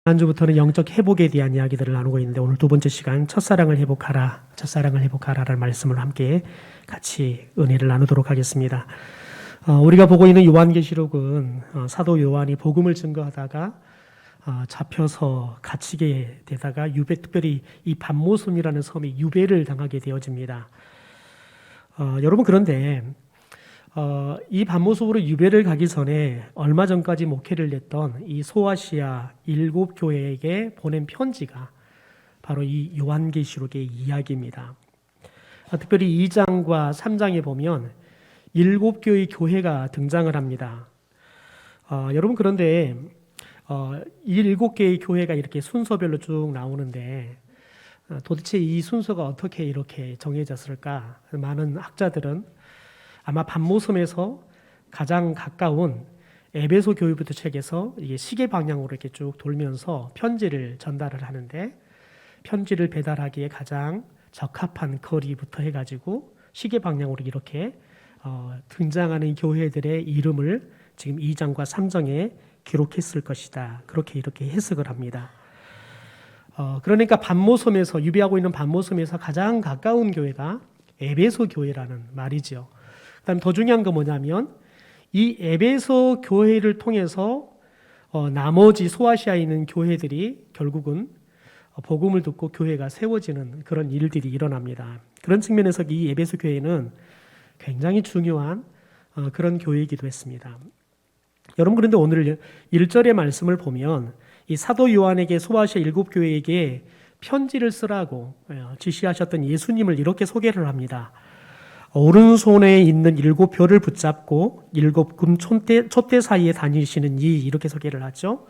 지난주부터는 영적 회복에 대한 이야기들을 나누고 있는데 오늘 두 번째 시간 첫사랑을 회복하라라는 말씀을 함께 같이 은혜를 나누도록 하겠습니다. 우리가 보고 있는 요한계시록은 사도 요한이 복음을 증거하다가 잡혀서 갇히게 되다가 특별히 이 반모섬이라는 섬에 유배를 당하게 되어집니다. 여러분, 그런데 이 반모섬으로 유배를 가기 전에 얼마 전까지 목회를 했던 이 소아시아 7교회에게 보낸 편지가 바로 이 요한계시록의 이야기입니다. 특별히 2장과 3장에 보면 7교의 교회가 등장을 합니다. 여러분, 그런데 이 7개의 교회가 이렇게 순서별로 쭉 나오는데 도대체 이 순서가 어떻게 이렇게 정해졌을까? 많은 학자들은 아마 반모섬에서 가장 가까운 에베소 교회부터 시작해서 이게 시계 방향으로 이렇게 쭉 돌면서 편지를 전달을 하는데, 편지를 배달하기에 가장 적합한 거리부터 해가지고 시계 방향으로 이렇게 등장하는 교회들의 이름을 지금 2장과 3장에 기록했을 것이다. 이렇게 해석을 합니다. 그러니까 반모섬에서, 유배하고 있는 반모섬에서 가장 가까운 교회가 에베소 교회라는 말이죠. 그다음 더 중요한 건 뭐냐면 이 에베소 교회를 통해서 나머지 소아시아에 있는 교회들이 결국은 복음을 듣고 교회가 세워지는 그런 일들이 일어납니다. 그런 측면에서 이 에베소 교회는 굉장히 중요한 그런 교회이기도 했습니다. 여러분, 그런데 오늘 1절의 말씀을 보면 이 사도 요한에게 소아시아 7교회에게 편지를 쓰라고 지시하셨던 예수님을 이렇게 소개를 합니다. 오른손에 있는 7별을 붙잡고 7금 촛대 사이에 다니시는 이렇게 소개를 하죠.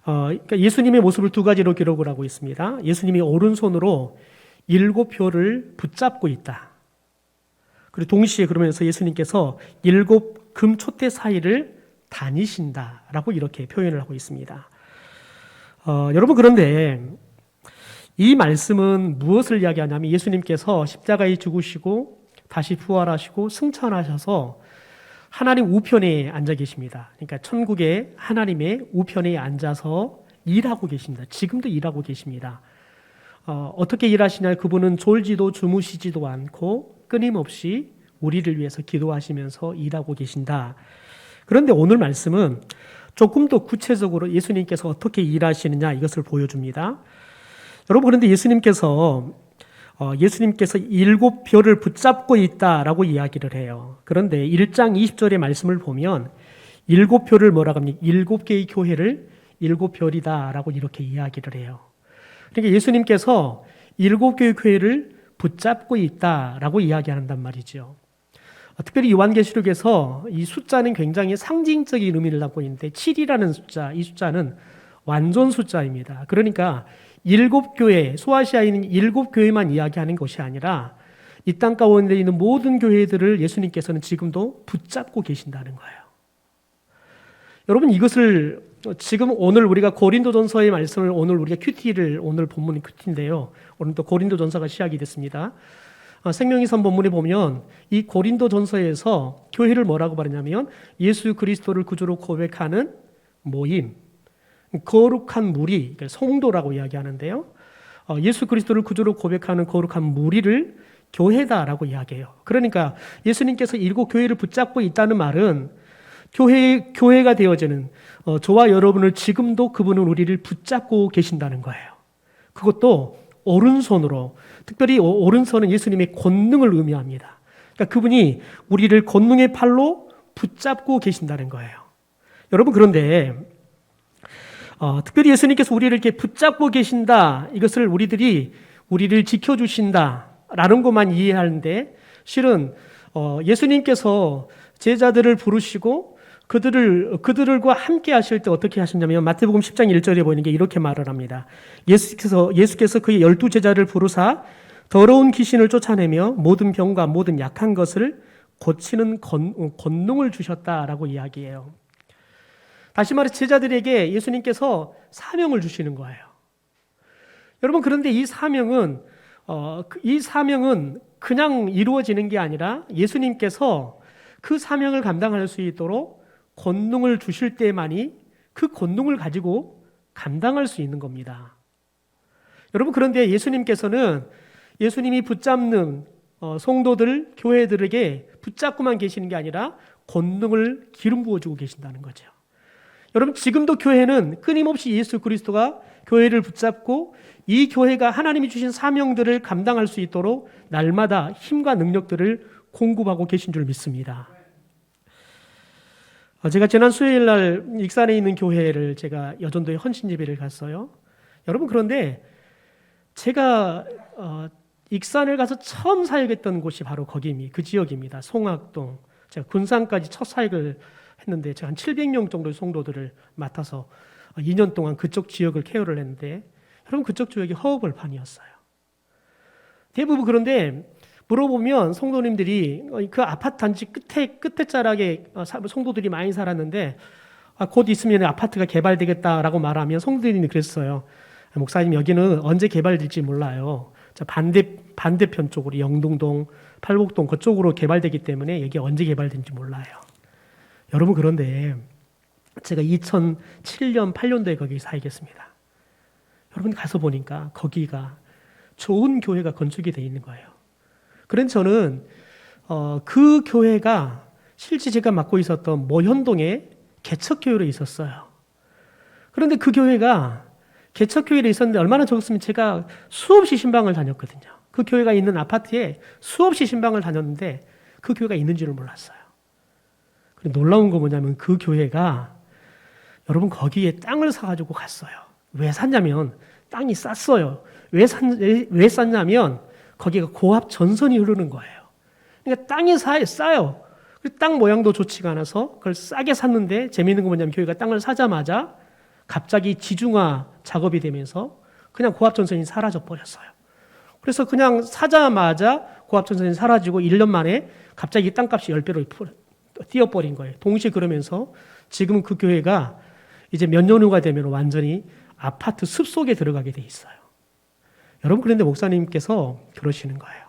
그러니까 예수님의 모습을 두 가지로 기록을 하고 있습니다. 예수님이 오른손으로 7별을 붙잡고 있다. 그리고 동시에 그러면서 예수님께서 7금 촛대 사이를 다니신다라고 이렇게 표현을 하고 있습니다. 여러분, 그런데 이 말씀은 무엇을 이야기하냐면 예수님께서 십자가에 죽으시고 다시 부활하시고 승천하셔서 하나님 우편에 앉아 계십니다. 그러니까 천국의 하나님의 우편에 앉아서 일하고 계십니다. 지금도 일하고 계십니다. 어떻게 일하시냐? 그분은 졸지도 주무시지도 않고 끊임없이 우리를 위해서 기도하시면서 일하고 계신다. 그런데 오늘 말씀은 조금 더 구체적으로 예수님께서 어떻게 일하시느냐 이것을 보여줍니다. 여러분, 그런데 예수님께서 7별을 붙잡고 있다라고 이야기를 해요. 그런데 1장 20절의 말씀을 보면 7별을 뭐라고 합니까? 7개의 교회를 7별이다라고 이렇게 이야기를 해요. 그러니까 예수님께서 7개의 교회를 붙잡고 있다라고 이야기한단 말이죠. 특별히 요한계시록에서 이 숫자는 굉장히 상징적인 의미를 갖고 있는데 7이라는 숫자, 이 숫자는 완전 숫자입니다. 그러니까 7교회, 소아시아에 있는 7교회만 이야기하는 것이 아니라 이 땅 가운데 있는 모든 교회들을 예수님께서는 지금도 붙잡고 계신다는 거예요. 여러분, 이것을 지금 오늘 우리가 고린도전서의 말씀을 오늘 우리가 오늘 본문이 큐티인데요. 오늘 또 고린도전서가 시작이 됐습니다. 생명의선 본문에 보면 이 고린도전서에서 교회를 뭐라고 말하냐면 예수 그리스도를 구주로 고백하는 모임, 거룩한 무리, 성도라고 이야기하는데요. 예수 그리스도를 구주로 고백하는 거룩한 무리를 교회다라고 이야기해요. 그러니까 예수님께서 7교회를 붙잡고 있다는 말은 교회가 되어지는 저와 여러분을 지금도 그분은 우리를 붙잡고 계신다는 거예요. 그것도 오른손으로, 특별히 오른손은 예수님의 권능을 의미합니다. 그러니까 그분이 우리를 권능의 팔로 붙잡고 계신다는 거예요. 여러분, 그런데 특별히 예수님께서 우리를 이렇게 붙잡고 계신다, 이것을 우리를 지켜주신다라는 것만 이해하는데, 실은 예수님께서 제자들을 부르시고 그들과 함께 하실 때 어떻게 하셨냐면 마태복음 10장 1절에 보이는 게 이렇게 말을 합니다. 예수께서 그의 12제자를 부르사 더러운 귀신을 쫓아내며 모든 병과 모든 약한 것을 고치는 권능을 주셨다라고 이야기해요. 다시 말해 제자들에게 예수님께서 사명을 주시는 거예요. 여러분, 그런데 이 사명은 그냥 이루어지는 게 아니라 예수님께서 그 사명을 감당할 수 있도록 권능을 주실 때만이 그 권능을 가지고 감당할 수 있는 겁니다. 여러분, 그런데 예수님께서는 예수님이 붙잡는 성도들, 교회들에게 붙잡고만 계시는 게 아니라 권능을 기름 부어주고 계신다는 거죠. 여러분, 지금도 교회는 끊임없이 예수 그리스도가 교회를 붙잡고 이 교회가 하나님이 주신 사명들을 감당할 수 있도록 날마다 힘과 능력들을 공급하고 계신 줄 믿습니다. 제가 지난 수요일 날 익산에 있는 교회를 제가 여전도에 헌신 예배를 갔어요. 여러분, 그런데 제가 익산을 가서 처음 사역했던 곳이 바로 거기입니다. 그 지역입니다. 송악동. 제가 군산까지 첫 사역을 했는데 제가 한 700명 정도의 성도들을 맡아서 2년 동안 그쪽 지역을 케어를 했는데, 여러분, 그쪽 지역이 허허벌판이었어요. 대부분. 그런데 물어보면 성도님들이 그 아파트 단지 끝에 자락에 성도들이 많이 살았는데 곧 있으면 아파트가 개발되겠다라고 말하면 성도들이 그랬어요. 목사님, 여기는 언제 개발될지 몰라요. 반대편 쪽으로 영동동, 팔복동 그쪽으로 개발되기 때문에 여기 언제 개발된지 몰라요. 여러분, 그런데 제가 2007년, 8년도에 거기 사역했습니다. 여러분, 가서 보니까 거기가 좋은 교회가 건축이 되어 있는 거예요. 그런데 저는 그 교회가 실제 제가 맡고 있었던 모현동에 개척교회로 있었어요. 그런데 그 교회가 개척교회로 있었는데 얼마나 적었으면 제가 수없이 신방을 다녔거든요. 그 교회가 있는 아파트에 수없이 신방을 다녔는데 그 교회가 있는 줄을 몰랐어요. 그런데 놀라운 거 뭐냐면 그 교회가 여러분 거기에 땅을 사가지고 갔어요. 왜 샀냐면 땅이 쌌어요. 왜 쌌냐면 거기가 고압 전선이 흐르는 거예요. 그러니까 땅이 싸요. 땅 모양도 좋지가 않아서 그걸 싸게 샀는데 재미있는 거 뭐냐면 교회가 땅을 사자마자 갑자기 지중화 작업이 되면서 그냥 고압 전선이 사라져 버렸어요. 그래서 그냥 사자마자 고압 전선이 사라지고 1년 만에 갑자기 땅값이 10배로 뛰어버린 거예요. 동시에 그러면서 지금 그 교회가 이제 몇 년 후가 되면 완전히 아파트 숲속에 들어가게 돼 있어요. 여러분, 그런데 목사님께서 그러시는 거예요.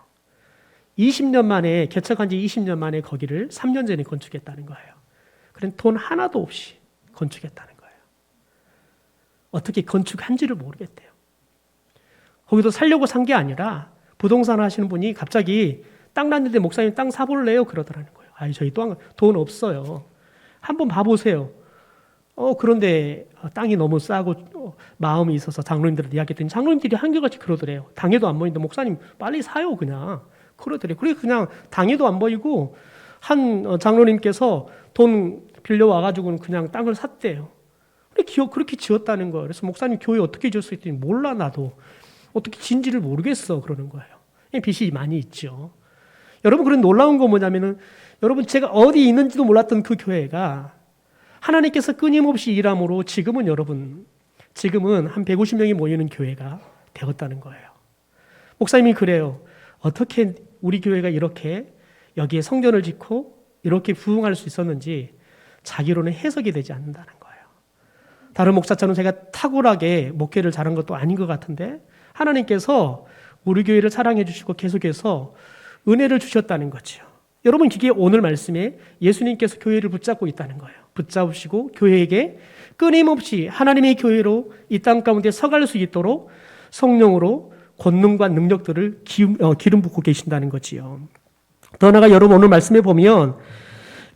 20년 만에, 개척한 지 20년 만에 거기를 3년 전에 건축했다는 거예요. 그런 돈 하나도 없이 건축했다는 거예요. 어떻게 건축한지를 모르겠대요. 거기도 살려고 산 게 아니라 부동산 하시는 분이 갑자기 땅 났는데 목사님 땅 사볼래요? 그러더라는 거예요. 아니, 저희 돈 없어요. 한번 봐보세요. 그런데 땅이 너무 싸고 마음이 있어서 장로님들한테 이야기했더니 장로님들이 한결같이 그러더래요. 당해도 안 보이는데 목사님 빨리 사요 그냥. 그러더래요. 그래 그냥 당해도 안 보이고 한 장로님께서 돈 빌려와가지고는 그냥 땅을 샀대요. 그렇게 지었다는 거예요. 그래서 목사님 교회 어떻게 지었어요? 했더니 몰라 나도. 어떻게 지은지를 모르겠어 그러는 거예요. 빚이 많이 있죠. 여러분, 그런 놀라운 거 뭐냐면은 여러분 제가 어디 있는지도 몰랐던 그 교회가 하나님께서 끊임없이 일함으로 지금은 한 150명이 모이는 교회가 되었다는 거예요. 목사님이 그래요. 어떻게 우리 교회가 이렇게 여기에 성전을 짓고 이렇게 부흥할 수 있었는지 자기로는 해석이 되지 않는다는 거예요. 다른 목사처럼 제가 탁월하게 목회를 잘한 것도 아닌 것 같은데 하나님께서 우리 교회를 사랑해 주시고 계속해서 은혜를 주셨다는 거죠. 여러분, 그게 오늘 말씀에 예수님께서 교회를 붙잡고 있다는 거예요. 붙잡으시고 교회에게 끊임없이 하나님의 교회로 이 땅 가운데 서갈 수 있도록 성령으로 권능과 능력들을 기름 붓고 계신다는 거지요. 더 나아가 여러분 오늘 말씀에 보면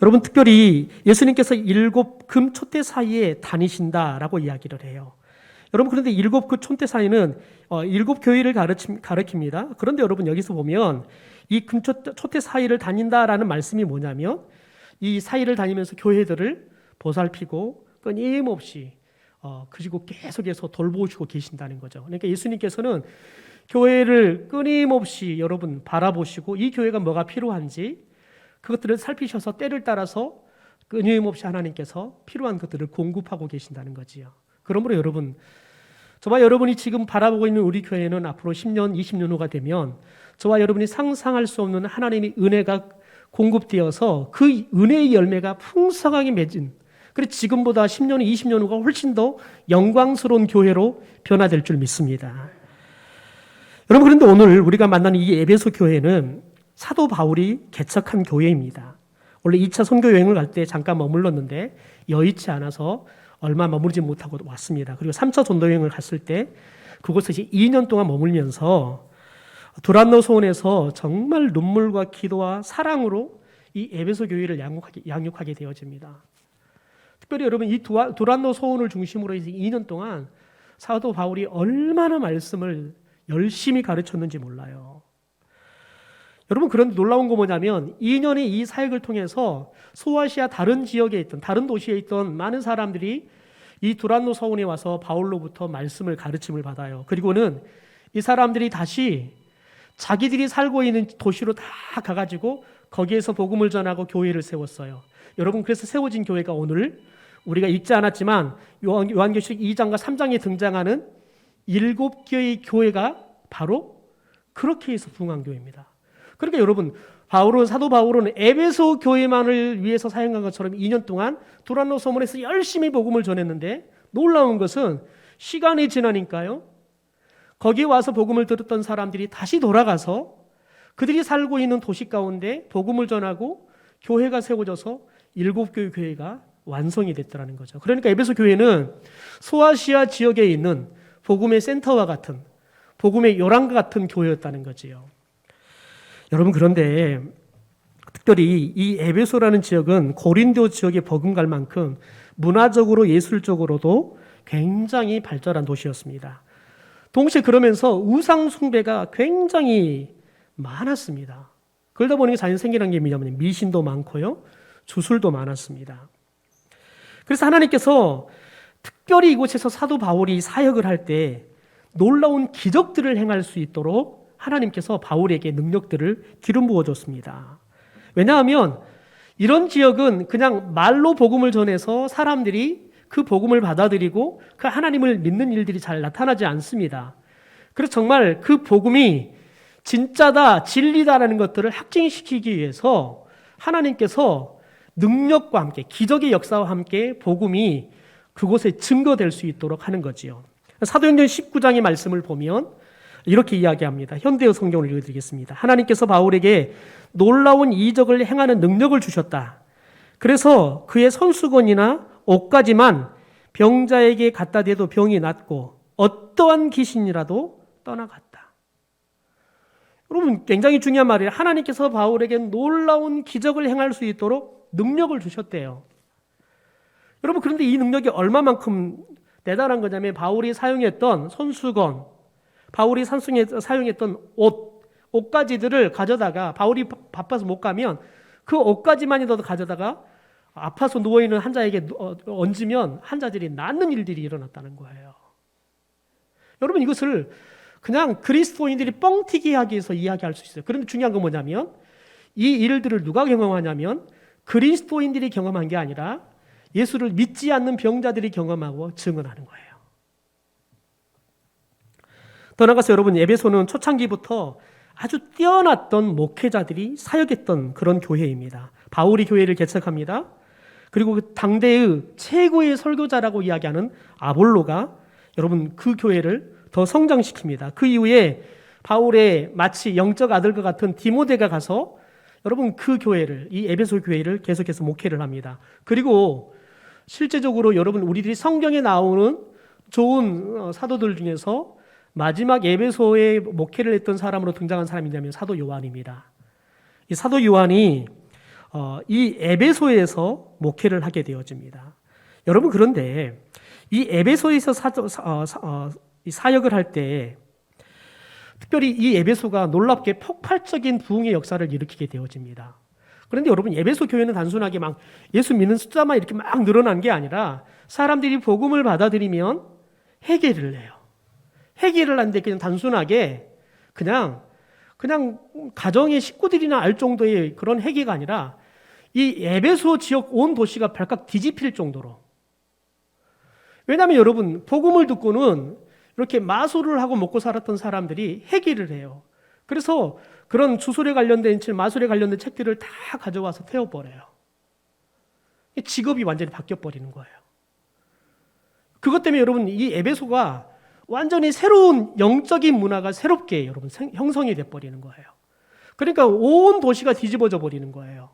여러분 특별히 예수님께서 7 금초대 사이에 다니신다라고 이야기를 해요. 여러분, 그런데 7 그 촌대 사이는 7 교회를 가르칩니다. 그런데 여러분 여기서 보면 이 금초대 사이를 다닌다라는 말씀이 뭐냐면 이 사이를 다니면서 교회들을 보살피고 끊임없이 그리고 계속해서 돌보시고 계신다는 거죠. 그러니까 예수님께서는 교회를 끊임없이 여러분 바라보시고 이 교회가 뭐가 필요한지 그것들을 살피셔서 때를 따라서 끊임없이 하나님께서 필요한 것들을 공급하고 계신다는 거지요. 그러므로 여러분, 저와 여러분이 지금 바라보고 있는 우리 교회는 앞으로 10년, 20년 후가 되면 저와 여러분이 상상할 수 없는 하나님의 은혜가 공급되어서 그 은혜의 열매가 풍성하게 맺은, 그래서 지금보다 10년, 20년 후가 훨씬 더 영광스러운 교회로 변화될 줄 믿습니다. 여러분, 그런데 오늘 우리가 만나는 이 에베소 교회는 사도 바울이 개척한 교회입니다. 원래 2차 선교 여행을 갈 때 잠깐 머물렀는데 여의치 않아서 얼마 머무르지 못하고 왔습니다. 그리고 3차 전도여행을 갔을 때 그곳에 이제 2년 동안 머물면서 두란노 소원에서 정말 눈물과 기도와 사랑으로 이 에베소 교회를 양육하게 되어집니다. 특별히 여러분 이 두란노 소원을 중심으로 이제 2년 동안 사도 바울이 얼마나 말씀을 열심히 가르쳤는지 몰라요. 여러분 그런데 놀라운 거 뭐냐면 2년의 이 사역을 통해서 소아시아 다른 지역에 있던 다른 도시에 있던 많은 사람들이 이 두란노 서원에 와서 바울로부터 말씀을 가르침을 받아요. 그리고는 이 사람들이 다시 자기들이 살고 있는 도시로 다 가가지고 거기에서 복음을 전하고 교회를 세웠어요. 여러분 그래서 세워진 교회가 오늘 우리가 읽지 않았지만 요한계시록 2장과 3장에 등장하는 7개의 교회가 바로 그렇게 해서 부흥한 교회입니다. 그러니까 여러분 사도 바울은 에베소 교회만을 위해서 사용한 것처럼 2년 동안 두란노 소문에서 열심히 복음을 전했는데 놀라운 것은 시간이 지나니까요. 거기에 와서 복음을 들었던 사람들이 다시 돌아가서 그들이 살고 있는 도시 가운데 복음을 전하고 교회가 세워져서 7개의 교회가 완성이 됐다는 거죠. 그러니까 에베소 교회는 소아시아 지역에 있는 복음의 센터와 같은 복음의 요람과 같은 교회였다는 거지요. 여러분 그런데 특별히 이 에베소라는 지역은 고린도 지역에 버금갈 만큼 문화적으로 예술적으로도 굉장히 발달한 도시였습니다. 동시에 그러면서 우상 숭배가 굉장히 많았습니다. 그러다 보니 자연 생겨난 게 뭐냐면 미신도 많고요. 주술도 많았습니다. 그래서 하나님께서 특별히 이곳에서 사도 바울이 사역을 할 때 놀라운 기적들을 행할 수 있도록 하나님께서 바울에게 능력들을 기름 부어줬습니다. 왜냐하면 이런 지역은 그냥 말로 복음을 전해서 사람들이 그 복음을 받아들이고 그 하나님을 믿는 일들이 잘 나타나지 않습니다. 그래서 정말 그 복음이 진짜다, 진리다라는 것들을 확증시키기 위해서 하나님께서 능력과 함께 기적의 역사와 함께 복음이 그곳에 증거될 수 있도록 하는 거지요. 사도행전 19장의 말씀을 보면 이렇게 이야기합니다. 현대어 성경을 읽어드리겠습니다. 하나님께서 바울에게 놀라운 이적을 행하는 능력을 주셨다. 그래서 그의 손수건이나 옷가지만 병자에게 갖다 대도 병이 낫고 어떠한 귀신이라도 떠나갔다. 여러분 굉장히 중요한 말이에요. 하나님께서 바울에게 놀라운 기적을 행할 수 있도록 능력을 주셨대요. 여러분 그런데 이 능력이 얼마만큼 대단한 거냐면 바울이 사용했던 손수건, 바울이 사용했던 옷가지들을 가져다가 바울이 바빠서 못 가면 그 옷가지만이라도 가져다가 아파서 누워있는 환자에게 얹으면 환자들이 낫는 일들이 일어났다는 거예요. 여러분 이것을 그냥 그리스도인들이 뻥튀기 하기 위해서 이야기할 수 있어요. 그런데 중요한 건 뭐냐면 이 일들을 누가 경험하냐면 그리스도인들이 경험한 게 아니라 예수를 믿지 않는 병자들이 경험하고 증언하는 거예요. 더 나아가서 여러분 에베소는 초창기부터 아주 뛰어났던 목회자들이 사역했던 그런 교회입니다. 바울이 교회를 개척합니다. 그리고 그 당대의 최고의 설교자라고 이야기하는 아볼로가 여러분 그 교회를 더 성장시킵니다. 그 이후에 바울의 마치 영적 아들과 같은 디모데가 가서 여러분 그 교회를 이 에베소 교회를 계속해서 목회를 합니다. 그리고 실제적으로 여러분 우리들이 성경에 나오는 좋은 사도들 중에서 마지막 에베소에 목회를 했던 사람으로 등장한 사람이냐면 사도 요한입니다. 이 사도 요한이 이 에베소에서 목회를 하게 되어집니다. 여러분 그런데 이 에베소에서 사역을 할 때 특별히 이 에베소가 놀랍게 폭발적인 부흥의 역사를 일으키게 되어집니다. 그런데 여러분 에베소 교회는 단순하게 막 예수 믿는 숫자만 이렇게 막 늘어난 게 아니라 사람들이 복음을 받아들이면 회개를 해요. 회개를 하는데 그냥 단순하게 그냥 가정의 식구들이나 알 정도의 그런 회개가 아니라 이 에베소 지역 온 도시가 발칵 뒤집힐 정도로. 왜냐하면 여러분 복음을 듣고는 이렇게 마술을 하고 먹고 살았던 사람들이 회개를 해요. 그래서 그런 주술에 관련된 책, 마술에 관련된 책들을 다 가져와서 태워버려요. 직업이 완전히 바뀌어버리는 거예요. 그것 때문에 여러분 이 에베소가 완전히 새로운 영적인 문화가 새롭게 여러분 형성이 돼버리는 거예요. 그러니까 온 도시가 뒤집어져 버리는 거예요.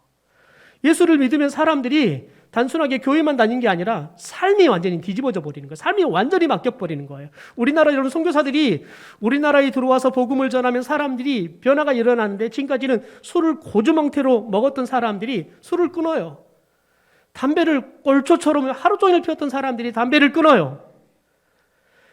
예수를 믿으면 사람들이 단순하게 교회만 다닌 게 아니라 삶이 완전히 뒤집어져 버리는 거예요. 삶이 완전히 바뀌어 버리는 거예요. 우리나라 여러분 선교사들이 우리나라에 들어와서 복음을 전하면 사람들이 변화가 일어나는데, 지금까지는 술을 고주망태로 먹었던 사람들이 술을 끊어요. 담배를 꼴초처럼 하루 종일 피웠던 사람들이 담배를 끊어요.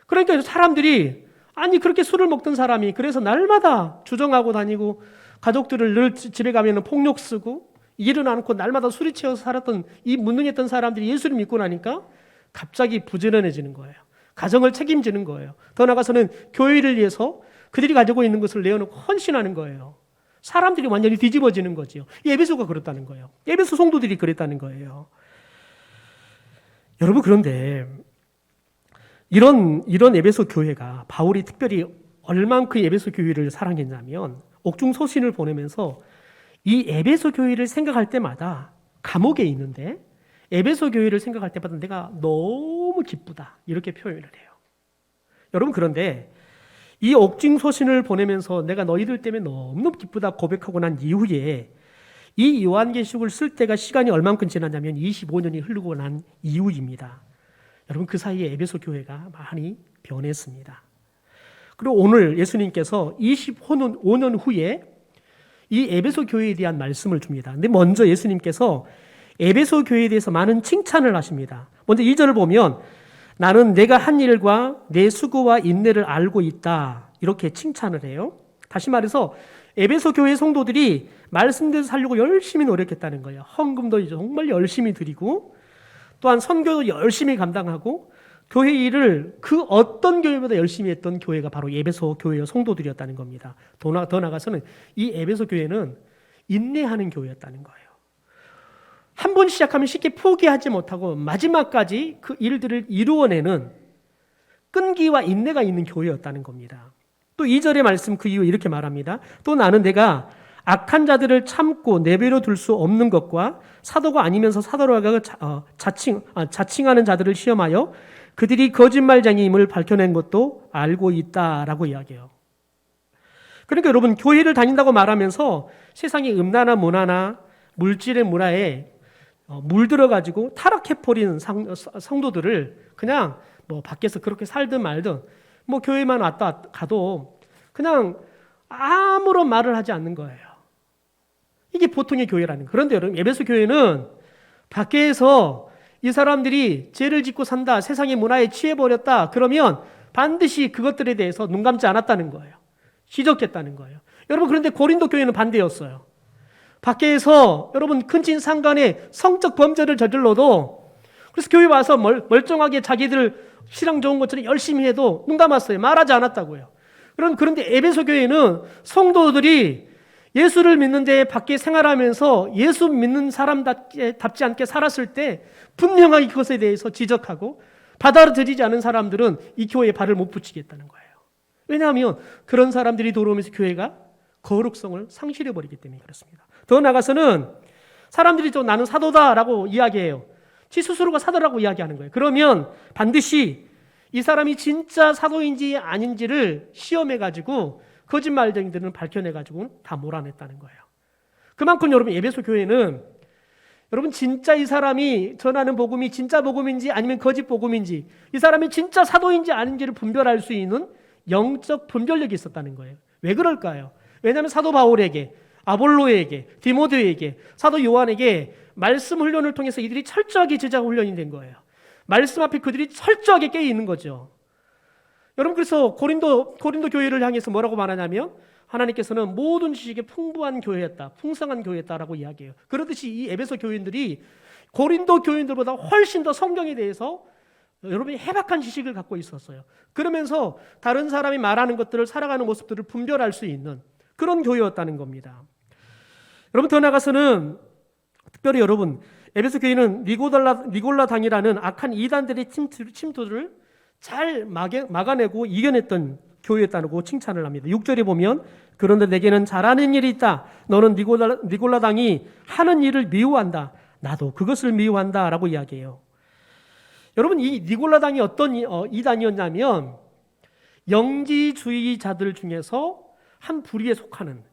그러니까 사람들이, 아니 그렇게 술을 먹던 사람이 그래서 날마다 주정하고 다니고 가족들을 늘 집에 가면 폭력 쓰고 일은 않고 날마다 술이 채워서 살았던 이 무능했던 사람들이 예수를 믿고 나니까 갑자기 부지런해지는 거예요. 가정을 책임지는 거예요. 더 나아가서는 교회를 위해서 그들이 가지고 있는 것을 내어놓고 헌신하는 거예요. 사람들이 완전히 뒤집어지는 거죠. 이 에베소가 그렇다는 거예요. 에베소 성도들이 그랬다는 거예요. 여러분, 그런데 이런 에베소 교회가, 바울이 특별히 얼만큼 에베소 교회를 사랑했냐면, 옥중서신을 보내면서 이 에베소 교회를 생각할 때마다, 감옥에 있는데 에베소 교회를 생각할 때마다 내가 너무 기쁘다, 이렇게 표현을 해요. 여러분, 그런데 이 옥중서신을 보내면서 내가 너희들 때문에 너무너무 기쁘다 고백하고 난 이후에 이 요한계시록을 쓸 때가 시간이 얼만큼 지났냐면 25년이 흐르고 난 이후입니다. 여러분, 그 사이에 에베소 교회가 많이 변했습니다. 그리고 오늘 예수님께서 25년 후에 이 에베소 교회에 대한 말씀을 줍니다. 근데 먼저 예수님께서 에베소 교회에 대해서 많은 칭찬을 하십니다. 먼저 2절을 보면 나는 내가 한 일과 내 수고와 인내를 알고 있다, 이렇게 칭찬을 해요. 다시 말해서 에베소 교회 성도들이 말씀대로 살려고 열심히 노력했다는 거예요. 헌금도 정말 열심히 드리고, 또한 선교도 열심히 감당하고, 교회 일을 그 어떤 교회보다 열심히 했던 교회가 바로 에베소 교회의 성도들이었다는 겁니다. 더 나아가서는 이 에베소 교회는 인내하는 교회였다는 거예요. 한 번 시작하면 쉽게 포기하지 못하고 마지막까지 그 일들을 이루어내는 끈기와 인내가 있는 교회였다는 겁니다. 또 2절의 말씀 그 이후 이렇게 말합니다. 또 나는 내가 악한 자들을 참고 내버려 둘 수 없는 것과 사도가 아니면서 사도라고 자칭하는 자들을 시험하여 그들이 거짓말쟁이임을 밝혀낸 것도 알고 있다라고 이야기해요. 그러니까 여러분, 교회를 다닌다고 말하면서 세상의 음란한 문화나 물질의 문화에 물들어가지고 타락해버린 성도들을 그냥 뭐 밖에서 그렇게 살든 말든 뭐 교회만 왔다 가도 그냥 아무런 말을 하지 않는 거예요. 이게 보통의 교회라는 거예요. 그런데 여러분, 에베소 교회는 밖에서 이 사람들이 죄를 짓고 산다, 세상의 문화에 취해버렸다, 그러면 반드시 그것들에 대해서 눈 감지 않았다는 거예요. 지적했다는 거예요. 여러분, 그런데 고린도 교회는 반대였어요. 밖에서 여러분 큰친 상간에 성적 범죄를 저질러도, 그래서 교회 와서 멀쩡하게 자기들 신앙 좋은 것처럼 열심히 해도 눈 감았어요. 말하지 않았다고요. 그런데 에베소 교회는 성도들이 예수를 믿는데 밖에 생활하면서 예수 믿는 사람답지 않게 살았을 때 분명하게 그것에 대해서 지적하고, 받아들이지 않은 사람들은 이 교회에 발을 못 붙이겠다는 거예요. 왜냐하면 그런 사람들이 들어오면서 교회가 거룩성을 상실해버리기 때문에 그렇습니다. 더 나아가서는 사람들이 나는 사도다라고 이야기해요. 지 스스로가 사도라고 이야기하는 거예요. 그러면 반드시 이 사람이 진짜 사도인지 아닌지를 시험해가지고 거짓말쟁이들은 밝혀내가지고 다 몰아냈다는 거예요. 그만큼 여러분, 에베소 교회는 여러분 진짜 이 사람이 전하는 복음이 진짜 복음인지 아니면 거짓 복음인지, 이 사람이 진짜 사도인지 아닌지를 분별할 수 있는 영적 분별력이 있었다는 거예요. 왜 그럴까요? 왜냐하면 사도 바울에게, 아볼로에게, 디모데에게, 사도 요한에게 말씀 훈련을 통해서 이들이 철저하게 제자 훈련이 된 거예요. 말씀 앞에 그들이 철저하게 깨어 있는 거죠. 여러분, 그래서 고린도 교회를 향해서 뭐라고 말하냐면 하나님께서는 모든 지식에 풍부한 교회였다, 풍성한 교회였다라고 이야기해요. 그렇듯이 이 에베소 교인들이 고린도 교인들보다 훨씬 더 성경에 대해서 여러분이 해박한 지식을 갖고 있었어요. 그러면서 다른 사람이 말하는 것들을, 살아가는 모습들을 분별할 수 있는 그런 교회였다는 겁니다. 여러분, 더 나아가서는 특별히 여러분, 에베소 교회는 니골라당이라는 악한 이단들의 침투를 잘 막아내고 이겨냈던 교회였다고 칭찬을 합니다. 6절에 보면 그런데 내게는 잘하는 일이 있다. 너는 니골라당이 하는 일을 미워한다. 나도 그것을 미워한다 라고 이야기해요. 여러분, 이 니골라당이 어떤 이단이었냐면 영지주의자들 중에서 한 부류에 속하는,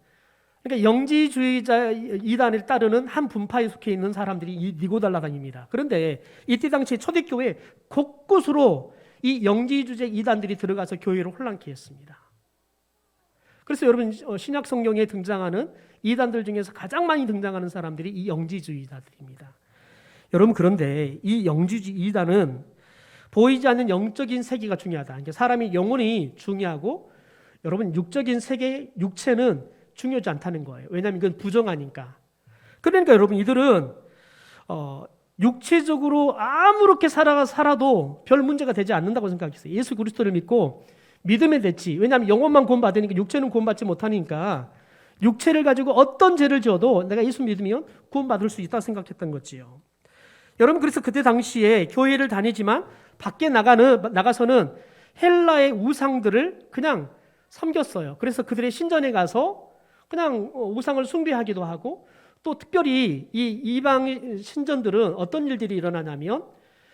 그러니까 영지주의자 이단을 따르는 한 분파에 속해 있는 사람들이 니고 달라다닙니다. 그런데 이때 당시 초대교회 곳곳으로 이 영지주의 이단들이 들어가서 교회를 혼란케 했습니다. 그래서 여러분 신약 성경에 등장하는 이단들 중에서 가장 많이 등장하는 사람들이 이 영지주의자들입니다. 여러분 그런데 이 영지주의 이단은 보이지 않는 영적인 세계가 중요하다. 그러니까 사람이 영혼이 중요하고 여러분 육적인 세계, 육체는 중요하지 않다는 거예요. 왜냐하면 이건 부정하니까. 그러니까 여러분 이들은 육체적으로 아무렇게 살아도 별 문제가 되지 않는다고 생각했어요. 예수 그리스도를 믿고 믿으면 됐지. 왜냐하면 영혼만 구원받으니까 육체는 구원받지 못하니까 육체를 가지고 어떤 죄를 지어도 내가 예수 믿으면 구원받을 수 있다 생각했던 거지요. 여러분 그래서 그때 당시에 교회를 다니지만 밖에 나가서는 헬라의 우상들을 그냥 섬겼어요. 그래서 그들의 신전에 가서 그냥 우상을 숭배하기도 하고 또 특별히 이 이방 신전들은 어떤 일들이 일어나냐면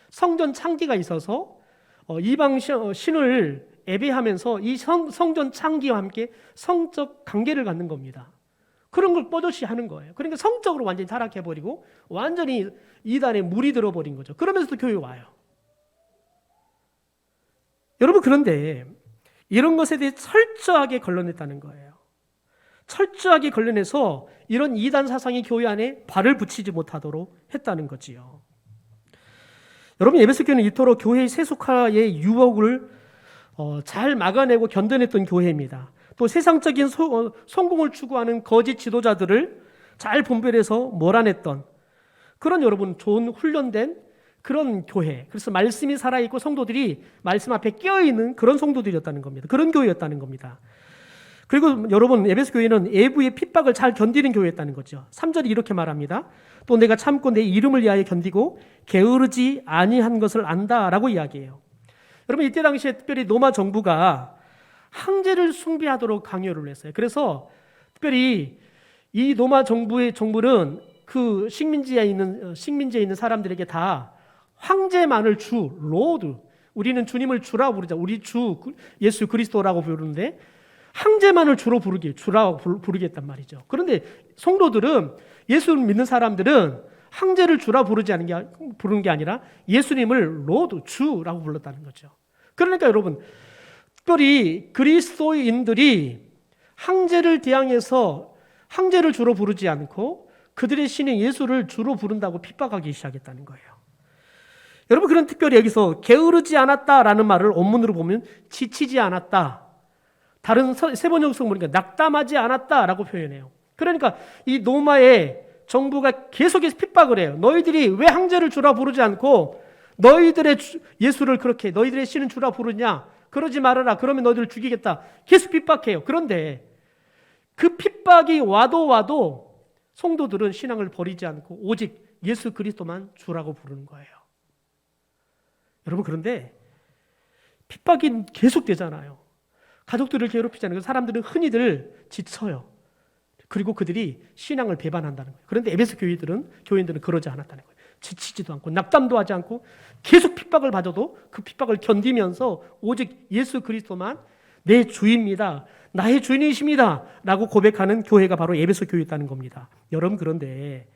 성전 창기가 있어서 이방 신을 예배하면서 이 성전 창기와 함께 성적 관계를 갖는 겁니다. 그런 걸 뻗어시 하는 거예요. 그러니까 성적으로 완전히 타락해버리고 완전히 이단에 물이 들어버린 거죠. 그러면서도 교회 와요. 여러분 그런데 이런 것에 대해 철저하게 걸러냈다는 거예요. 철저하게 걸러내서 이런 이단 사상이 교회 안에 발을 붙이지 못하도록 했다는 거지요. 여러분 에베소 교회는 이토록 교회의 세속화의 유혹을 잘 막아내고 견뎌냈던 교회입니다. 또 세상적인 성공을 추구하는 거짓 지도자들을 잘 분별해서 몰아냈던 그런 여러분 좋은 훈련된 그런 교회. 그래서 말씀이 살아있고 성도들이 말씀 앞에 끼어있는 그런 성도들이었다는 겁니다. 그런 교회였다는 겁니다. 그리고 여러분 에베소 교회는 외부의 핍박을 잘 견디는 교회였다는 거죠. 3절이 이렇게 말합니다. 또 내가 참고 내 이름을 위하여 견디고 게으르지 아니한 것을 안다라고 이야기해요. 여러분 이때 당시에 특별히 로마 정부가 황제를 숭배하도록 강요를 했어요. 그래서 특별히 이 로마 정부는 그 식민지에 있는 사람들에게 다 황제만을 주, 로드, 우리는 주님을 주라고 부르자. 우리 주 예수 그리스도라고 부르는데 황제만을 주라고 부르겠단 말이죠. 그런데 성도들은 예수를 믿는 사람들은 황제를 주라 부르는 게 아니라 예수님을 로드, 주라고 불렀다는 거죠. 그러니까 여러분 특별히 그리스도인들이 황제를 대항해서 황제를 주로 부르지 않고 그들의 신인 예수를 주로 부른다고 핍박하기 시작했다는 거예요. 여러분 그런 특별히 여기서 게으르지 않았다라는 말을 원문으로 보면 지치지 않았다. 다른 세번역성 보니까 낙담하지 않았다라고 표현해요. 그러니까 이 로마의 정부가 계속해서 핍박을 해요. 너희들이 왜 황제를 주라 부르지 않고 너희들의 예수를 그렇게 너희들의 신은 주라 부르냐? 그러지 말아라. 그러면 너희들을 죽이겠다. 계속 핍박해요. 그런데 그 핍박이 와도 성도들은 신앙을 버리지 않고 오직 예수 그리스도만 주라고 부르는 거예요. 여러분 그런데 핍박이 계속되잖아요. 가족들을 괴롭히잖아요. 사람들은 흔히들 지쳐요. 그리고 그들이 신앙을 배반한다는 거예요. 그런데 에베소 교인들은 그러지 않았다는 거예요. 지치지도 않고 낙담도 하지 않고 계속 핍박을 받아도 그 핍박을 견디면서 오직 예수 그리스도만 내 주입니다. 나의 주인이십니다. 라고 고백하는 교회가 바로 에베소 교회였다는 겁니다. 여러분 그런데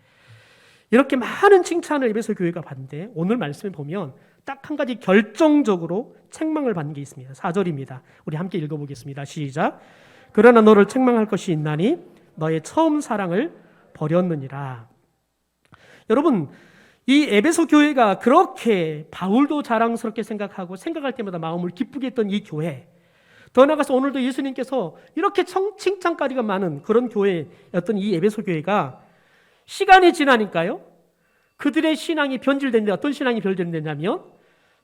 이렇게 많은 칭찬을 에베소 교회가 받는데 오늘 말씀을 보면 딱 한 가지 결정적으로 책망을 받는 게 있습니다. 4절입니다. 우리 함께 읽어보겠습니다. 시작. 그러나 너를 책망할 것이 있나니 너의 처음 사랑을 버렸느니라. 여러분 이 에베소 교회가 그렇게 바울도 자랑스럽게 생각할 때마다 마음을 기쁘게 했던 이 교회, 더 나아가서 오늘도 예수님께서 이렇게 칭찬거리가 많은 그런 교회였던 이 에베소 교회가 시간이 지나니까요 그들의 신앙이 변질됐는데 어떤 신앙이 변질됐냐면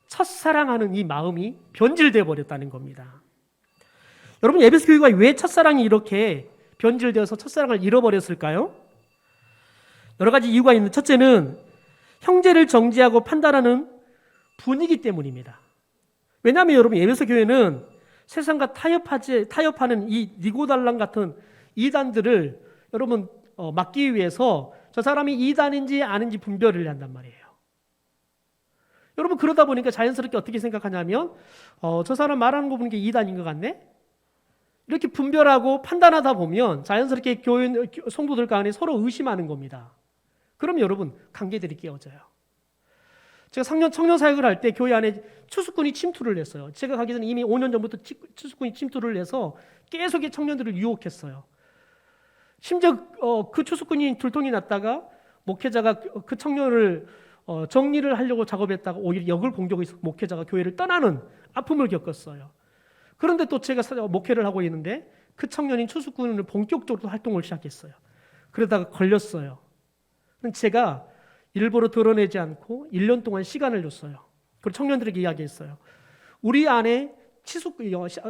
첫사랑하는 이 마음이 변질되어 버렸다는 겁니다. 여러분 에베소 교회가 왜 첫사랑이 이렇게 변질되어서 첫사랑을 잃어버렸을까요? 여러 가지 이유가 있는데 첫째는 형제를 정죄하고 판단하는 분위기 때문입니다. 왜냐하면 여러분 에베소 교회는 세상과 타협하는 이 니고달랑 같은 이단들을 여러분 막기 위해서 저 사람이 이단인지 아닌지 분별을 한단 말이에요. 여러분 그러다 보니까 자연스럽게 어떻게 생각하냐면 저 사람 말하는 거 보니까 이단인 것 같네? 이렇게 분별하고 판단하다 보면 자연스럽게 교회 성도들 간에 서로 의심하는 겁니다. 그럼 여러분 관계들이 깨어져요. 제가 청년 사역을 할 때 교회 안에 추수꾼이 침투를 했어요. 제가 가기 전에 이미 5년 전부터 추수꾼이 침투를 해서 계속 청년들을 유혹했어요. 심지어 그 추수꾼이 들통이 났다가 목회자가 그 청년을 정리를 하려고 작업했다가 오히려 역을 공격해서 목회자가 교회를 떠나는 아픔을 겪었어요. 그런데 또 제가 목회를 하고 있는데 그 청년인 추수꾼을 본격적으로 활동을 시작했어요. 그러다가 걸렸어요. 제가 일부러 드러내지 않고 1년 동안 시간을 줬어요. 그리고 청년들에게 이야기했어요. 우리 안에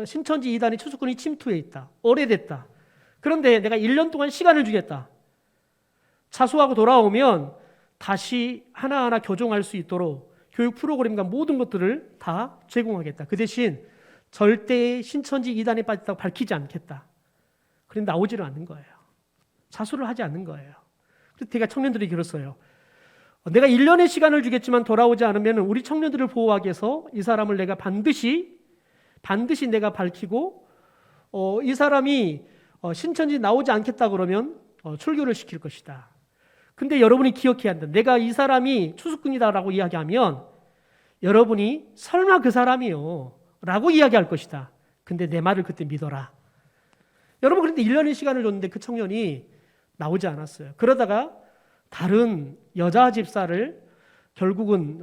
신천지 이단의 추수꾼이 침투해 있다. 오래됐다. 그런데 내가 1년 동안 시간을 주겠다. 자수하고 돌아오면 다시 하나하나 교정할 수 있도록 교육 프로그램과 모든 것들을 다 제공하겠다. 그 대신 절대 신천지 이단에 빠졌다고 밝히지 않겠다. 그런데 나오지를 않는 거예요. 자수를 하지 않는 거예요. 그래서 제가 청년들이 그랬어요. 내가 1년의 시간을 주겠지만 돌아오지 않으면 우리 청년들을 보호하기 위해서 이 사람을 내가 반드시 내가 밝히고 이 사람이 신천지 나오지 않겠다 그러면 출교를 시킬 것이다. 근데 여러분이 기억해야 한다. 내가 이 사람이 추수꾼이다라고 이야기하면 여러분이 설마 그 사람이요 라고 이야기할 것이다. 근데 내 말을 그때 믿어라. 여러분 그런데 1년의 시간을 줬는데 그 청년이 나오지 않았어요. 그러다가 다른 여자 집사를 결국은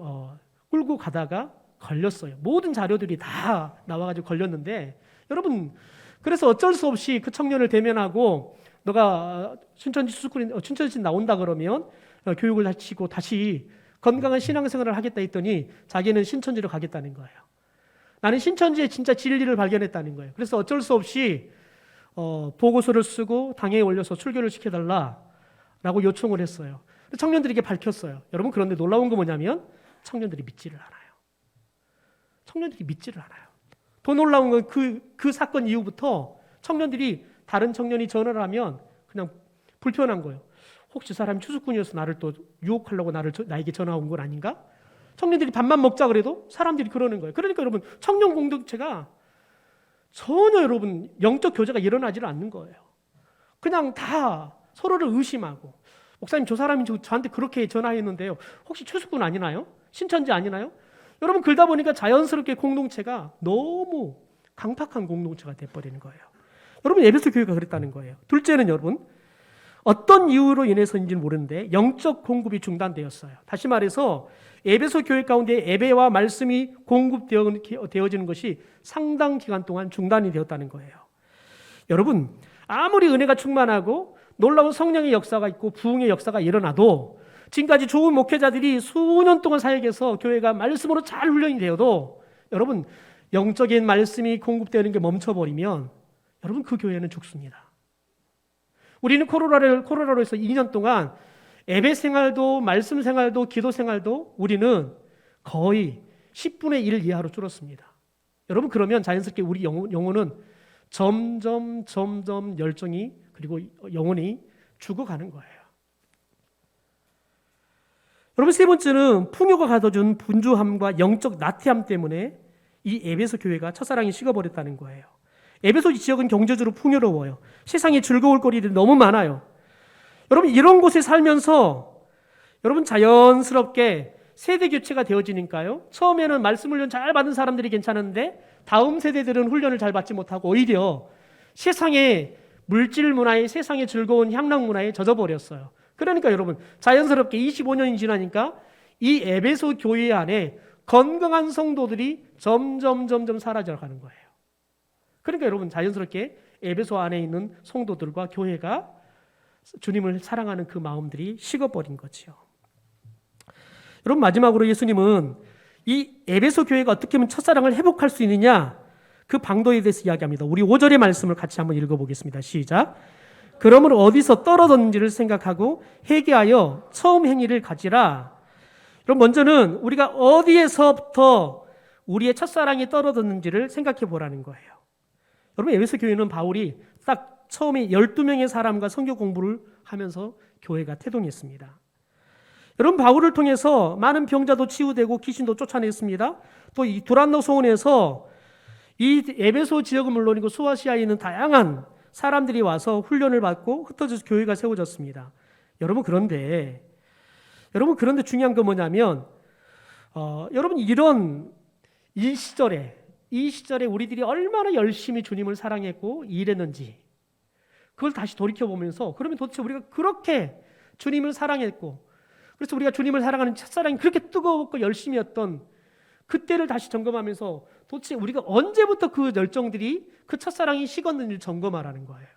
끌고 가다가 걸렸어요. 모든 자료들이 다 나와가지고 걸렸는데 여러분 그래서 어쩔 수 없이 그 청년을 대면하고 너가 신천지 나온다 그러면 교육을 마치고 다시 건강한 신앙생활을 하겠다 했더니 자기는 신천지로 가겠다는 거예요. 나는 신천지의 진짜 진리를 발견했다는 거예요. 그래서 어쩔 수 없이 보고서를 쓰고 당회에 올려서 출교를 시켜달라라고 요청을 했어요. 청년들에게 밝혔어요. 여러분 그런데 놀라운 거 뭐냐면 청년들이 믿지를 않아요. 청년들이 믿지를 않아요. 더 놀라운 건 그 사건 이후부터 청년들이 다른 청년이 전화를 하면 그냥 불편한 거예요. 혹시 사람이 추수꾼이어서 나를 또 유혹하려고 나에게 전화 온 건 아닌가? 청년들이 밥만 먹자 그래도 사람들이 그러는 거예요. 그러니까 여러분 청년 공동체가 전혀 여러분 영적 교제가 일어나지를 않는 거예요. 그냥 다 서로를 의심하고 목사님 저 사람이 저한테 그렇게 전화했는데요. 혹시 추수꾼 아니나요? 신천지 아니나요? 여러분 그러다 보니까 자연스럽게 공동체가 너무 강팍한 공동체가 돼버리는 거예요. 여러분 에베소 교회가 그랬다는 거예요. 둘째는 여러분 어떤 이유로 인해서인지는 모르는데 영적 공급이 중단되었어요. 다시 말해서 에베소 교회 가운데 예배와 말씀이 공급되어지는 것이 상당 기간 동안 중단이 되었다는 거예요. 여러분 아무리 은혜가 충만하고 놀라운 성령의 역사가 있고 부흥의 역사가 일어나도 지금까지 좋은 목회자들이 수년 동안 사역해서 교회가 말씀으로 잘 훈련이 되어도 여러분 영적인 말씀이 공급되는 게 멈춰버리면 여러분 그 교회는 죽습니다. 우리는 코로나로 해서 2년 동안 예배 생활도 말씀 생활도 기도 생활도 우리는 거의 10분의 1 이하로 줄었습니다. 여러분 그러면 자연스럽게 우리 영혼은 점점 열정이 그리고 영혼이 죽어가는 거예요. 여러분 세 번째는 풍요가 가져준 분주함과 영적 나태함 때문에 이 에베소 교회가 첫사랑이 식어버렸다는 거예요. 에베소 지역은 경제적으로 풍요로워요. 세상에 즐거울 거리들이 너무 많아요. 여러분 이런 곳에 살면서 여러분 자연스럽게 세대 교체가 되어지니까요. 처음에는 말씀 훈련 잘 받은 사람들이 괜찮은데 다음 세대들은 훈련을 잘 받지 못하고 오히려 세상의 물질 문화에 세상의 즐거운 향락 문화에 젖어버렸어요. 그러니까 여러분 자연스럽게 25년이 지나니까 이 에베소 교회 안에 건강한 성도들이 점점 사라져가는 거예요. 그러니까 여러분 자연스럽게 에베소 안에 있는 성도들과 교회가 주님을 사랑하는 그 마음들이 식어버린 거지요. 여러분 마지막으로 예수님은 이 에베소 교회가 어떻게 하면 첫사랑을 회복할 수 있느냐 그 방도에 대해서 이야기합니다. 우리 5절의 말씀을 같이 한번 읽어보겠습니다. 시작. 그러므로 어디서 떨어졌는지를 생각하고 회개하여 처음 행위를 가지라. 그럼 먼저는 우리가 어디에서부터 우리의 첫사랑이 떨어졌는지를 생각해 보라는 거예요. 여러분 에베소 교회는 바울이 딱 처음에 12명의 사람과 성경 공부를 하면서 교회가 태동했습니다. 여러분 바울을 통해서 많은 병자도 치유되고 귀신도 쫓아냈습니다. 또 이 두란노 소원에서 이 에베소 지역은 물론이고 소아시아에 있는 다양한 사람들이 와서 훈련을 받고 흩어져서 교회가 세워졌습니다. 여러분 그런데 중요한 건 뭐냐면 여러분 이 시절에 우리들이 얼마나 열심히 주님을 사랑했고 일했는지 그걸 다시 돌이켜보면서 그러면 도대체 우리가 그렇게 주님을 사랑했고 그래서 우리가 주님을 사랑하는 첫사랑이 그렇게 뜨겁고 열심히 했던 그때를 다시 점검하면서 도대체 우리가 언제부터 그 열정들이 그 첫사랑이 식었는지 점검하라는 거예요.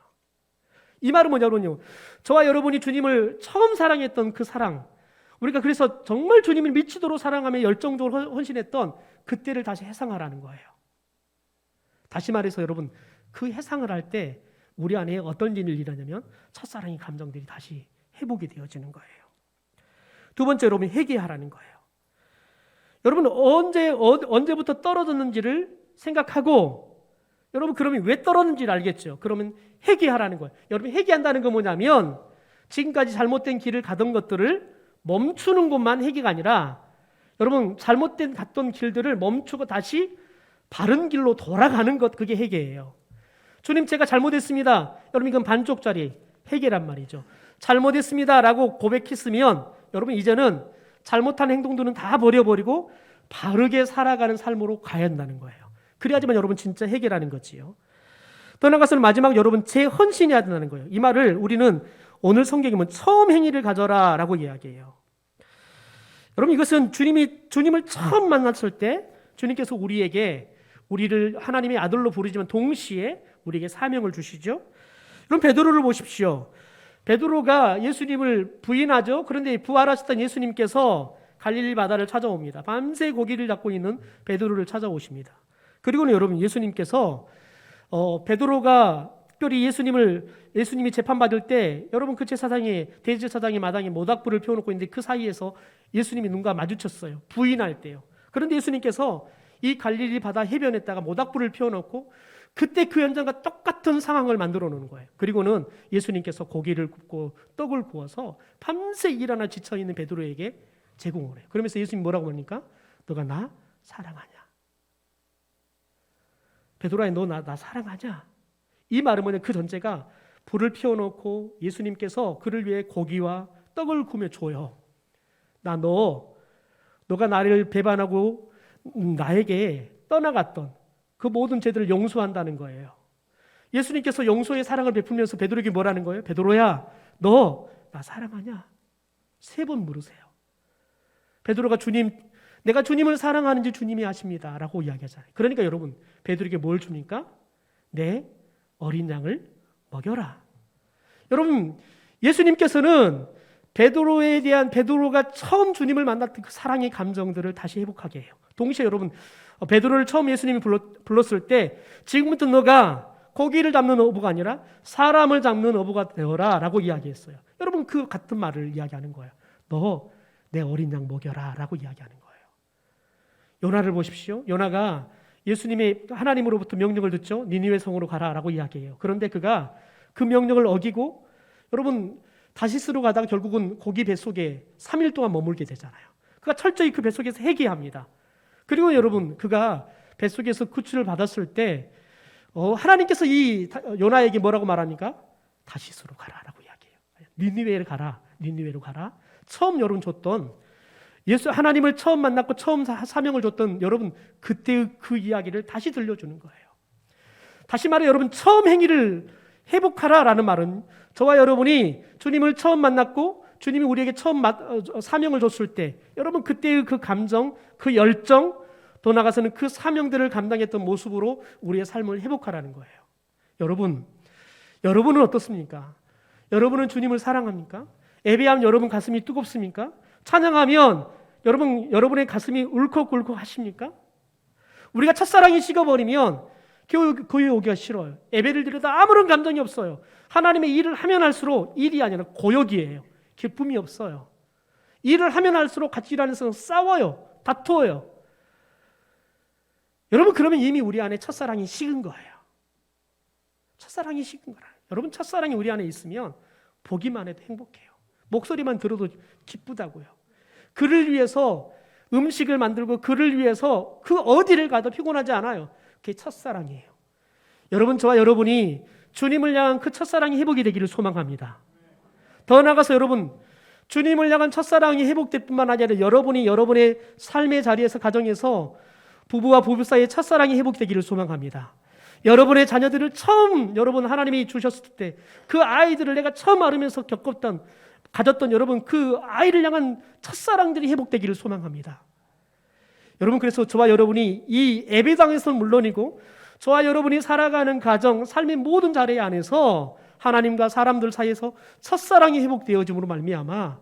이 말은 뭐냐면요, 저와 여러분이 주님을 처음 사랑했던 그 사랑, 우리가 그래서 정말 주님을 미치도록 사랑하며 열정적으로 헌신했던 그때를 다시 회상하라는 거예요. 다시 말해서 여러분, 그 회상을 할 때 우리 안에 어떤 일이 일어나냐면 첫사랑의 감정들이 다시 회복이 되어지는 거예요. 두 번째, 여러분 회개하라는 거예요. 여러분 언제부터 떨어졌는지를 생각하고 여러분 그러면 왜 떨어졌는지를 알겠죠. 그러면 회개하라는 거예요. 여러분 회개한다는 건 뭐냐면 지금까지 잘못된 길을 가던 것들을 멈추는 것만 회개가 아니라 여러분 잘못된 갔던 길들을 멈추고 다시 바른 길로 돌아가는 것, 그게 회개예요. 주님 제가 잘못했습니다. 여러분 이건 반쪽짜리 회개란 말이죠. 잘못했습니다라고 고백했으면 여러분 이제는 잘못한 행동들은 다 버려버리고 바르게 살아가는 삶으로 가야 한다는 거예요. 그래야지만 여러분 진짜 회개라는 거지요. 또 나아가서는 마지막 여러분 재헌신해야 된다는 거예요. 이 말을 우리는 오늘 성경에 보면 처음 행위를 가져라 라고 이야기해요. 여러분 이것은 주님을 처음 만났을 때 주님께서 우리를 하나님의 아들로 부르지만 동시에 우리에게 사명을 주시죠. 그럼 베드로를 보십시오. 베드로가 예수님을 부인하죠. 그런데 부활하셨던 예수님께서 갈릴리 바다를 찾아옵니다. 밤새 고기를 잡고 있는 베드로를 찾아오십니다. 그리고는 여러분 예수님께서 베드로가 특별히 예수님이 재판받을 때 여러분 그 대제사장의 마당에 모닥불을 피워놓고 있는데 그 사이에서 예수님이 눈과 마주쳤어요. 부인할 때요. 그런데 예수님께서 이 갈릴리 바다 해변에다가 모닥불을 피워놓고 그때 그 현장과 똑같은 상황을 만들어 놓는 거예요. 그리고는 예수님께서 고기를 굽고 떡을 구워서 밤새 일하나 지쳐있는 베드로에게 제공을 해요. 그러면서 예수님이 뭐라고 합니까? 너가 나 사랑하냐? 베드로야 너 나 사랑하냐? 이 말은 뭐냐? 그 전제가 불을 피워놓고 예수님께서 그를 위해 고기와 떡을 구며 줘요. 너가 나를 배반하고 나에게 떠나갔던 그 모든 죄들을 용서한다는 거예요. 예수님께서 용서의 사랑을 베풀면서 베드로에게 뭐라는 거예요? 베드로야 너 나 사랑하냐? 3번 물으세요. 베드로가 내가 주님을 사랑하는지 주님이 아십니다 라고 이야기하잖아요. 그러니까 여러분 베드로에게 뭘 줍니까? 내 어린 양을 먹여라. 여러분 예수님께서는 베드로가 처음 주님을 만났던 그 사랑의 감정들을 다시 회복하게 해요. 동시에 여러분 베드로를 처음 예수님이 불렀을 때 지금부터 너가 고기를 잡는 어부가 아니라 사람을 잡는 어부가 되어라 라고 이야기했어요. 여러분 그 같은 말을 이야기하는 거예요. 너 내 어린 양 먹여라 라고 이야기하는 거예요. 요나를 보십시오. 요나가 예수님의 하나님으로부터 명령을 듣죠. 니느웨 성으로 가라 라고 이야기해요. 그런데 그가 그 명령을 어기고 여러분 다시스로 가다가 결국은 고기 뱃속에 3일 동안 머물게 되잖아요. 그가 철저히 그 뱃속에서 회개합니다. 그리고 여러분 그가 뱃속에서 구출을 받았을 때 하나님께서 이 요나에게 뭐라고 말합니까? 다시스로 가라라고 이야기해요. 니느웨로 가라. 처음 여러분 줬던 하나님을 처음 만났고 처음 사명을 줬던 여러분 그때의 그 이야기를 다시 들려주는 거예요. 다시 말해 여러분 처음 행위를 회복하라라는 말은 저와 여러분이 주님을 처음 만났고 주님이 우리에게 처음 사명을 줬을 때 여러분 그때의 그 감정, 그 열정, 더 나아가서는 그 사명들을 감당했던 모습으로 우리의 삶을 회복하라는 거예요. 여러분은 어떻습니까? 여러분은 주님을 사랑합니까? 예배하면 여러분 가슴이 뜨겁습니까? 찬양하면 여러분의 가슴이 울컥울컥 하십니까? 우리가 첫사랑이 식어버리면 교회 오기가 싫어요. 예배를 드려도 아무런 감정이 없어요. 하나님의 일을 하면 할수록 일이 아니라 고역이에요. 기쁨이 없어요. 일을 하면 할수록 같이 일하는 사람 싸워요. 다투어요. 여러분 그러면 이미 우리 안에 첫사랑이 식은 거예요. 첫사랑이 식은 거라. 여러분 첫사랑이 우리 안에 있으면 보기만 해도 행복해요. 목소리만 들어도 기쁘다고요. 그를 위해서 음식을 만들고 그를 위해서 그 어디를 가도 피곤하지 않아요. 그게 첫사랑이에요. 여러분, 저와 여러분이 주님을 향한 그 첫사랑이 회복이 되기를 소망합니다. 더 나아가서 여러분, 주님을 향한 첫사랑이 회복될 뿐만 아니라 여러분이 여러분의 삶의 자리에서, 가정에서 부부와 부부 사이의 첫사랑이 회복되기를 소망합니다. 여러분의 자녀들을 처음 여러분 하나님이 주셨을 때 그 아이들을 내가 처음 알으면서 가졌던 여러분 그 아이를 향한 첫사랑들이 회복되기를 소망합니다. 여러분, 그래서 저와 여러분이 이 예배당에서는 물론이고 저와 여러분이 살아가는 가정, 삶의 모든 자리 안에서 하나님과 사람들 사이에서 첫사랑이 회복되어짐으로 말미암아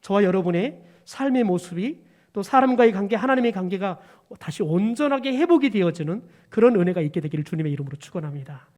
저와 여러분의 삶의 모습이, 또 사람과의 관계, 하나님의 관계가 다시 온전하게 회복이 되어지는 그런 은혜가 있게 되기를 주님의 이름으로 축원합니다.